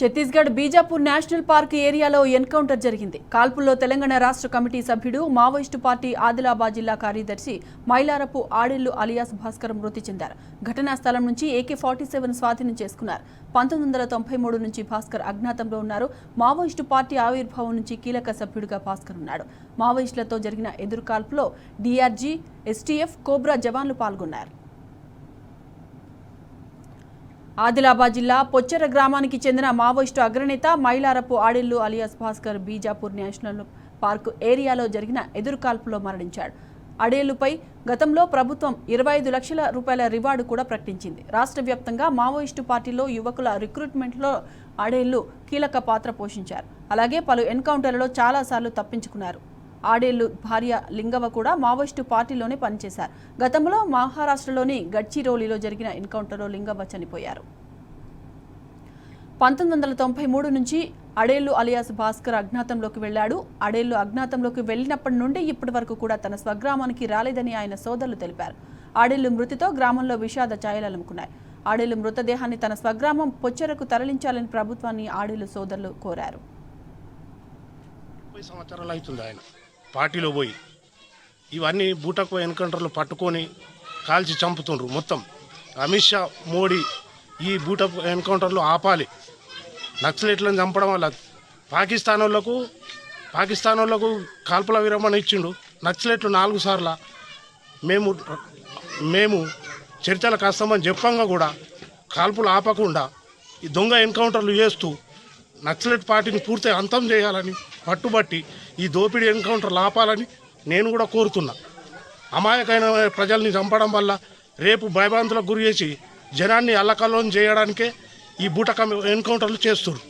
Chhattisgarh Bijapur national park ఏరియాలో encounter జరిగింది. కాల్పుల్లో తెలంగాణ రాష్ట్ర కమిటీ సభ్యుడు, మావోయిస్టు పార్టీ ఆదిలాబాద్ జిల్లా కార్యదర్శి మైలారపు ఆడెల్లు అలియాస్ భాస్కర్ మృతి చెందారు. ఘటనా స్థలం నుంచి AK-47 స్వాధీనం చేసుకున్నారు. 1993 నుంచి భాస్కర్ అజ్ఞాతంలో ఉన్నారు. మావోయిస్టు పార్టీ ఆవిర్భావం నుంచి కీలక సభ్యుడిగా భాస్కర్ ఉన్నాడు. మావోయిస్టులతో జరిగిన ఎదురుకాల్పులో DRG, STF, కోబ్రా జవాన్లు పాల్గొన్నారు. ఆదిలాబాద్ జిల్లా పొచ్చెర గ్రామానికి చెందిన మావోయిస్టు అగ్రనేత Mailarapu Adellu alias Bhaskar Bijapur national park ఏరియాలో జరిగిన ఎదురుకాల్పులో మరణించాడు. ఆడెల్లుపై గతంలో ప్రభుత్వం 25 లక్షల రూపాయల రివార్డు కూడా ప్రకటించింది. రాష్ట్ర వ్యాప్తంగా మావోయిస్టు పార్టీలో యువకుల రిక్రూట్మెంట్లో ఆడెల్లు కీలక పాత్ర పోషించారు. అలాగే పలు ఎన్కౌంటర్లలో చాలాసార్లు తప్పించుకున్నారు. ఆడెల్లు భార్య లింగవ కూడా మావోయిస్టు పార్టీలోనే పనిచేశారు. గతంలో మహారాష్ట్రలోని గడ్చిరోలిలో జరిగిన ఎన్కౌంటర్లో లింగవ చనిపోయారు. 1993 నుంచి ఆడెల్లు అలియాస్ భాస్కర్ అజ్ఞాతంలోకి వెళ్లాడు. ఆడెల్లు అజ్ఞాతంలోకి వెళ్లినప్పటి నుండి ఇప్పటి వరకు కూడా తన స్వగ్రామానికి రాలేదని ఆయన సోదరులు తెలిపారు. ఆడెల్లు మృతితో గ్రామంలో విషాద ఛాయలు అలుముకున్నాయి. ఆడెల్లు మృతదేహాన్ని తన స్వగ్రామం పొచ్చెరకు తరలించాలని ప్రభుత్వాన్ని ఆడెల్లు సోదరులు కోరారు. పార్టీలో పోయి ఇవన్నీ బూటకు ఎన్కౌంటర్లు పట్టుకొని కాల్చి చంపుతుండ్రు. మొత్తం అమిత్ షా, మోడీ ఈ బూటకు ఎన్కౌంటర్లు ఆపాలి. నక్సలైట్లను చంపడం వల్ల పాకిస్తాన్ వాళ్ళకు కాల్పుల విరమణ ఇచ్చిండు. నక్సలైట్లు 4 సార్లు మేము చర్చలకు వస్తామని చెప్పంగా కూడా కాల్పులు ఆపకుండా ఈ దొంగ ఎన్కౌంటర్లు చేస్తూ నక్సలైట్ పార్టీని పూర్తిగా అంతం చేయాలని పట్టుబట్టి ఈ దోపిడీ ఎన్కౌంటర్లు ఆపాలని నేను కూడా కోరుతున్నా. అమాయకమైన ప్రజల్ని చంపడం వల్ల రేపు భయభ్రాంతులకు గురి చేసి జనాన్ని అల్లకల్లోని చేయడానికే ఈ బూటక ఎన్కౌంటర్లు చేస్తున్నారు.